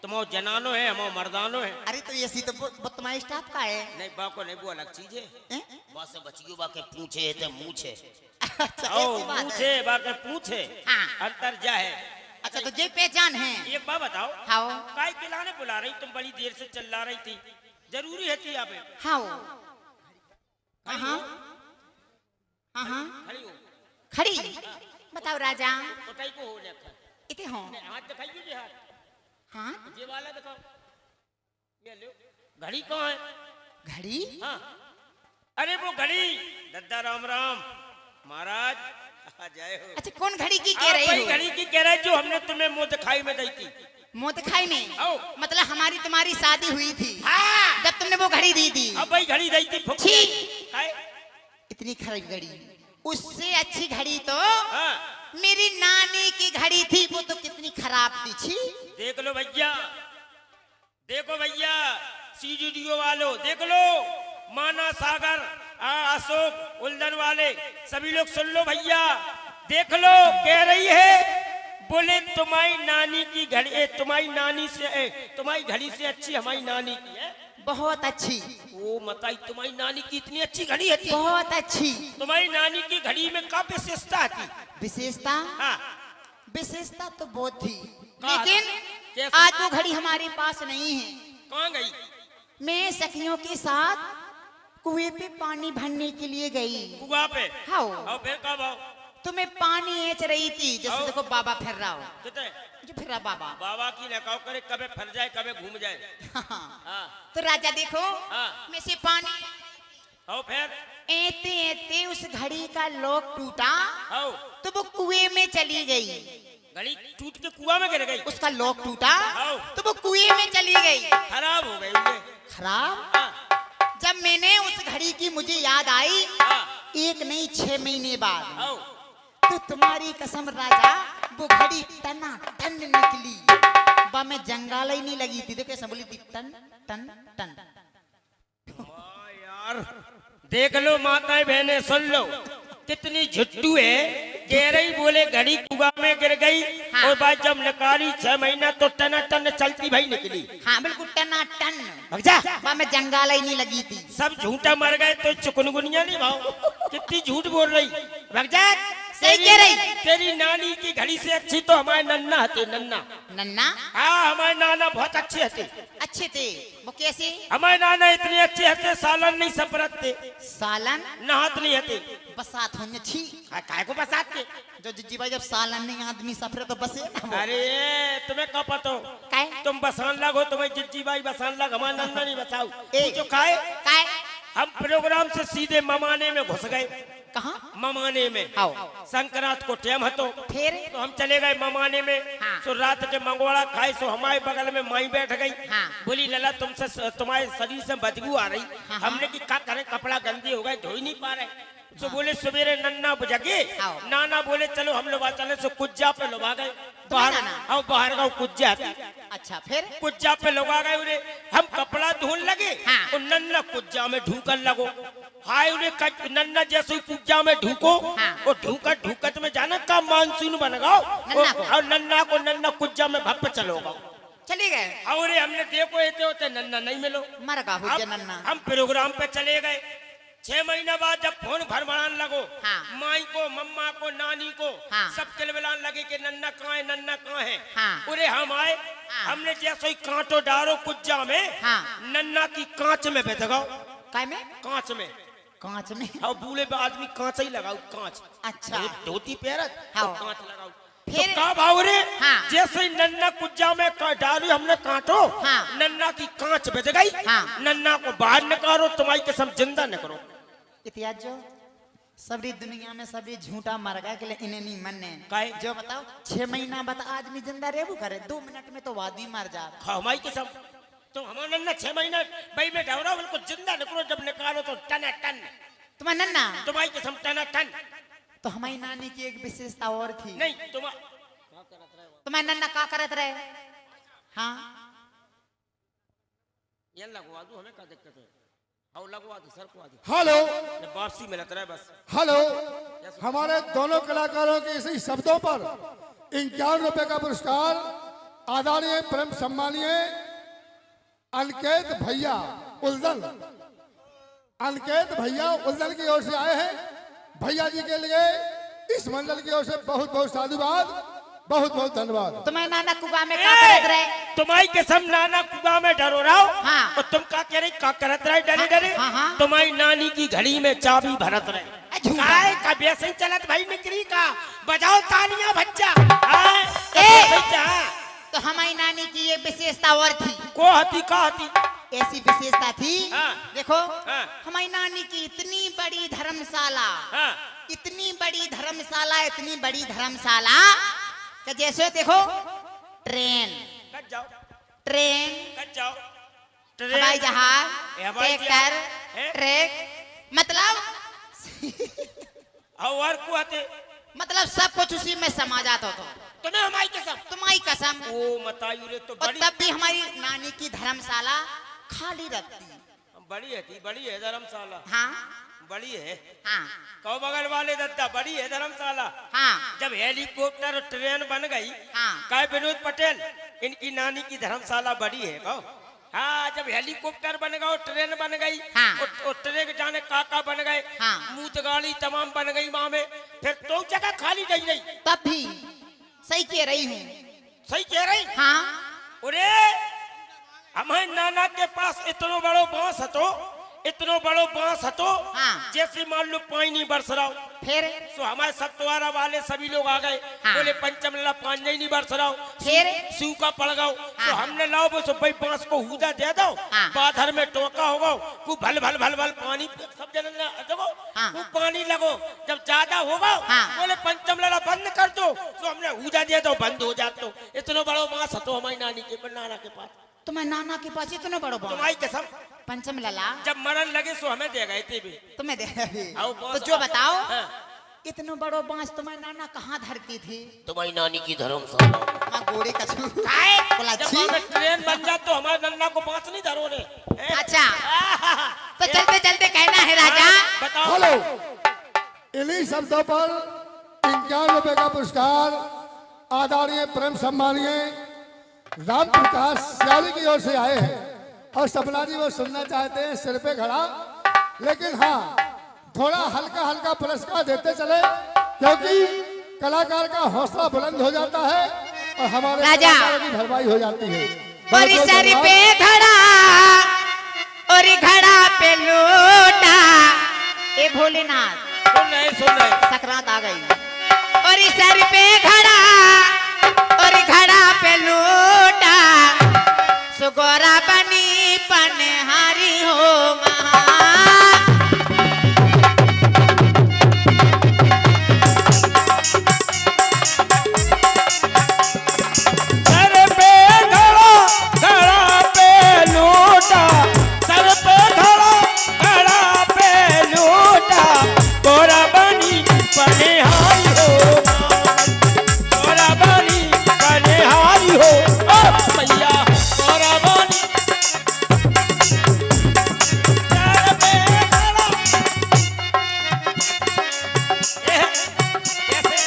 तुम जनानो है हम मर्दानो है। अरे तो ये सी तो तुम्हारे स्टाफ का है। नहीं बाको नहीं वो अलग चीज है। हैं? बचियो बाके पूछे ते मूछे। अच्छा ओ ऐसी बात मूछे है। बाके पूछे। हाँ। अंतर जा है। अच्छा तो ये पहचान है। एक बात बताओ। हाँ काय खिलाने बुला रही तुम बड़ी देर से चिल्ला रही थी जरूरी है थी यहाँ पे। हाँ हाँ हाँ हाँ खड़ी हो खड़ी बताओ राजा उठाई को हो लेखा इते हो हाथ दिखाइए जी हाथ हाँ ये वाला दिखाओ ये लो घड़ी कहाँ है। घड़ी हाँ अरे वो घड़ी दद्दा राम राम महाराज आ जाए हो। अच्छा कौन घड़ी की कह रही हो। घड़ी की कह रहे जो हमने तुम्हें मुंह दिखाई में दी थी। मुंह दिखाई में आओ। मतलब हमारी तुम्हारी शादी हुई थी हाँ। जब तुमने वो घड़ी दी थी। अब भाई घड़ी दी थी छी। हाय। इतनी खराब घड़ी उससे अच्छी घड़ी तो हाँ। मेरी नानी की घड़ी थी वो तो कितनी खराब थी। छी देख लो भैया देखो भैया सीडीओ वालों देख लो माना सागर अशोक उल्दन वाले सभी लोग सुन लो भैया देख लो कह रही है बोले तुम्हारी नानी की घड़ी तुम्हारी नानी से तुम्हारी घड़ी से अच्छी हमारी नानी की है। बहुत अच्छी वो बताई तुम्हारी नानी की इतनी अच्छी घड़ी है बहुत अच्छी। तुम्हारी नानी की घड़ी में क्या विशेषता थी। विशेषता हाँ विशेषता तो बहुत थी कहाँ? लेकिन कैसे? आज वो घड़ी हमारे पास नहीं है। कहाँ गई। मैं सखियों के साथ कुएं पे पानी भरने के लिए गई। कुआ पे हाँ और फिर कब आओ तुम्हें पानी ऐच रही थी जैसे आओ। देखो बाबा फिर रहा हो कितने जो फिर रहा बाबा। बाबा की नकाव करे कभी फर जाए कभी घूम जाए। हाँ तो राजा देखो हाँ। में से पानी आओ फिर ऐते ऐते उस घड़ी का लॉक टूटा आओ तो वो कुएं में चली गई। घड़ी टूट के कुआ में गिर गई। उसका लॉक टूटा आओ। तो वो कुएं में चली गई। खराब हो गई ये। खराब हाँ, जब मैंने उस घड़ी की मुझे याद आई हाँ, एक नहीं 6 महीने बाद आओ तो तुम्हारी कसम राजा वो घड़ी टना टन निकली। बा में जंगाल ही नहीं लगी थी। देखो कैसे बोली थी टन टन टन। हाँ यार देख लो माताएं बहनें सुन लो कितनी झुट्टू है। कह रही बोले घड़ी कुआ में गिर गई। हाँ। और बाद जब निकाली 6 महीना तो टना टन चलती भाई निकली। हाँ बिल्कुल टना टन। भग जा बा में जंगाल ही नहीं लगी थी। सब झूठा मर गए तो चुकनगुनिया नहीं भाव कितनी झूठ बोल रही। भग जा सही कह रही। तेरी नानी की घड़ी से अच्छी तो हमारे नन्ना हते नन्ना। नन्ना हाँ हमारे नाना बहुत अच्छे हते। अच्छे थे वो कैसे। हमारे नाना इतने अच्छे हते सालन नहीं सपरत थे सालन नहात नहीं हते। बसात होने छी काय को बसात के जो जिज्जी भाई जब सालन नहीं आदमी सफरे तो बसे ना वो। अरे तुम्हें क्या पता हो काय तुम बसान लगो तुम्हें जिज्जी बाई बसान लग हमारा नन्ना नहीं बसाओ। ए। जो खाए काय हम प्रोग्राम से सीधे ममाने में घुस गए। कहाँ ममाने में आओ संक्रांत को टेम हतो फिर तो हम चले गए ममाने में। हाँ। सो रात के मंगवाड़ा खाए सो हमारे बगल में माई बैठ गई। हाँ। बोली लला तुमसे तुम्हारे शरीर से बदबू आ रही। हाँ। हमने की क्या करें कपड़ा गंदे हो गए धो ही नहीं पा रहे। तो बोले सवेरे नन्ना जगे आओ। नाना बोले चलो हम लोग चले सो कुज्जा पे लोग आ गए बाहर। नाना? हाँ बाहर गाँव कुज्जा थी। अच्छा फिर कुज्जा पे लोग आ गए उन्हें हम कपड़ा धोने लगे। हाँ। और नन्ना कुज्जा में ढूकन लगो। हाय उन्हें नन्ना जैसे ही कुज्जा में ढूको। हाँ। और ढूकत ढूकत में जाना का मानसून बन गाओ। नन्ना को। और नन्ना को नन्ना कुज्जा में भप चलो गाओ। चले गए और ये हमने देखो ऐसे होते नन्ना नहीं मिलो। मर गा हो अब नन्ना। हम प्रोग्राम पे चले गए। 6 महीने बाद जब फोन भरभरान लगो। हाँ। माई को मम्मा को नानी को हाँ। सब किलबिलान लगे कि नन्ना कहाँ है नन्ना कहाँ है। हाँ। उरे हम आए। हाँ। हमने जैसे ही कांटो डालो कुज्जा में। हाँ। नन्ना की कांच में बैठ गाओ। काय में कांच में कांच में और बूढ़े पे आदमी कांच ही लगाओ कांच। अच्छा धोती पहनत हाँ। और कांच लगाओ। फिर? तो का भाव रे। हाँ। जैसे ही नन्ना कुज्जा में डाली हमने कांटो। हाँ। नन्ना की कांच बज गई। हाँ। नन्ना को बाहर निकालो तुम्हारी कसम जिंदा न करो। इतिहास जो सबरी दुनिया में सबरी झूठा मर गया कि इन्हें नहीं मन्ने काहे? जो बताओ 6 महीना बता आदमी जिंदा रेबू करे 2 मिनट में तो आदमी मर जा। हमारी कसम तो हमारा नन्ना 6 महीना भाई में ढवरा बिल्कुल जिंदा निकलो जब निकालो तो टन टन। तुम्हारा नन्ना तुम्हारी कसम टन टन। तो हमारी नानी की एक विशेषता और थी। नहीं तुम्हारा नन्ना क्या करत रहे। हाँ ये लगवा दो हमें क्या दिक्कत है। आओ लगवा दो सर को आ दो। हेलो वापसी में लगता है बस। हेलो हमारे दोनों कलाकारों के इसी शब्दों पर 51 रुपए का पुरस्कार आदरणीय परम सम्मानीय अनिकेत भैया उल्दन, अनिकेत भैया उल्दन की ओर से आए हैं। भैया जी के लिए इस मंडल की ओर से बहुत बहुत साधुवाद, बहुत बहुत धन्यवाद। तुम्हें नाना कुआ में क्या करत रहे? तुम्हारी कसम नाना कुआ में डरो रहो। हाँ। और तुम का कह रही का करत रहे डरे डरे? हाँ, हाँ। तुम्हारी नानी की घड़ी में चाबी भरत रहे। झूठा। काय का बेसन चलत भाई निकरी का बजाओ तालियां बच्चा। तो हमारी नानी की ये विशेषता और थी। को हती का हती? ऐसी विशेषता थी। हाँ। देखो हाँ। हमारी नानी की इतनी बड़ी धर्मशाला, हाँ। इतनी बड़ी धर्मशाला, इतनी बड़ी धर्मशाला कि जैसे देखो ट्रेन, कट जाओ ट्रेन, कट जाओ हवाई जहाज, हवाई ट्रैक्टर, हैं? ट्रक, मतलब और को आते मतलब सब कुछ उसी में समा जाता तो। तुम्हें हमारी कसम। तुम्हारी कसम। ओ मतायु रे तो और बड़ी तब भी हमारी नानी की धर्मशाला खाली रहती। बड़ी है धर्मशाला। हाँ बड़ी है। हाँ कौ बगल वाले दद्दा बड़ी है धर्मशाला। हाँ जब हेलीकॉप्टर और ट्रेन बन गई, हाँ। काय विनोद पटेल इनकी नानी की धर्मशाला बड़ी है कहो। हाँ जब हेलीकॉप्टर बन गया, ट्रेन बन गई, हाँ। और ट्रेन जाने काका बन गए, हाँ। मूत गाड़ी तमाम बन गई वहां में, फिर तो जगह खाली रह गई। तब भी सही कह रही हूँ। सही कह रही। हाँ अरे हमारे नाना के पास इतनो बड़ो बांस हतो, इतनो बड़ो बांस हतो। हाँ। जैसे मान लो पानी नहीं बरस रहा हो, फिर सो हमारे सत्वारा वाले सभी लोग आ गए। हाँ। बोले पंचमला पानी नहीं बरस रहा हो, फिर सूखा पड़ गओ। हाँ। तो हमने लाओ बस भाई बांस को हुदा दे दो, हाँ। बाधर में टोका होगा, खूब भल भल भल भल पानी सब जन देखो, हाँ। खूब पानी लगो। जब ज्यादा होगा हाँ। बोले पंचमला बंद कर दो, तो हमने हुदा दे दो, बंद हो जातो। इतनो बड़ो बांस हतो हमारी नानी के नाना के पास। तुम्हें नाना के पास इतना बड़ो बांस? तुम्हारी कसम पंचम लला जब मरण लगे सो हमें दे गए थे भी। तुम्हें दे। आओ तो बांस जो बताओ, हाँ। इतना बड़ो बांस तुम्हारे नाना कहाँ धरती थी? तुम्हारी नानी की धर्मशाला। माँ गोरे कछू। काय? बोला जब छी। हमें ट्रेन बन जा तो हमारे नन्ना को बांस नहीं धरो रे। अच्छा तो चलते चलते कहना है राजा। बताओ। हेलो, इन्हीं शब्दों पर 51 रुपए का पुरस्कार आदरणीय परम सम्मानीय राम प्रकाश सियाली की ओर से आए हैं। और सपना जी वो सुनना चाहते हैं सिर पे खड़ा, लेकिन हाँ थोड़ा हल्का हल्का पुरस्कार देते चले, क्योंकि कलाकार का हौसला बुलंद हो जाता है और हमारे राजा। कलाकारों की भरपाई हो जाती है। और इस सर पे खड़ा और घड़ा पे लोटा। ए भोलेनाथ सुन रहे सकरात आ गई। और इस सर पे खड़ा और घड़ा पे लोटा, सुगोरा बनी पनहारी हो महा। सर पे घड़ा पे लूटा, सर पे घड़ा पे लूटा, गोरा बनी पनिहारी हो, गोरा बनी पनिहारी हो। ओ मैया गोरा बनी सर पे घड़ा। कैसे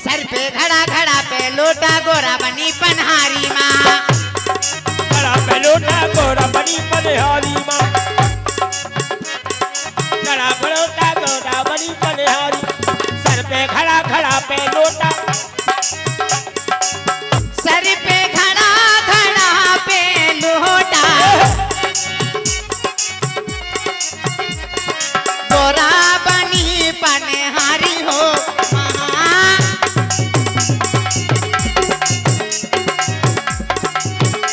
सर पे घड़ा घड़ा पे लोटा, गोरा बनी पनहारी माँ। घड़ा पे लोटा गोरा बनी पनिहारी माँ, घड़ा पे लोटा गोरा बनी पनिहारी। सर पे घड़ा घड़ा पे लोटा, सर पे घड़ा घड़ा पे लोटा, गोरा बनी पनहारी हो महा।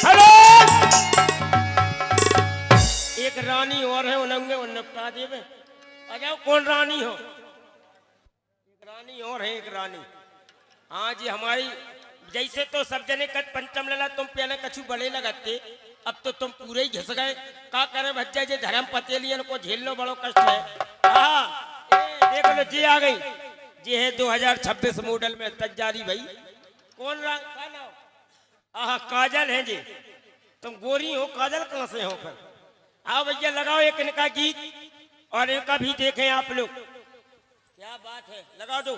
हेलो। एक रानी और है, उन्हें उन निपटा देवे। आ जाओ कौन रानी हो? एक रानी और है, एक रानी। हाँ जी हमारी जैसे तो सब जने कद पंचम लला तुम पहले कछु बड़े लगते, अब तो तुम पूरे ही घिस गए। का करे बच्चा जे धर्म पतेलियन को झेल लो बड़ो कष्ट है। देख लो जी आ गई, जी है 2026 मॉडल में तजारी भाई। कौन रंग का नाम? आहा काजल है जी। तुम गोरी हो, काजल कहाँ से हो फिर? आओ भैया लगाओ एक इनका गीत और इनका भी देखें आप लोग। क्या लगा दो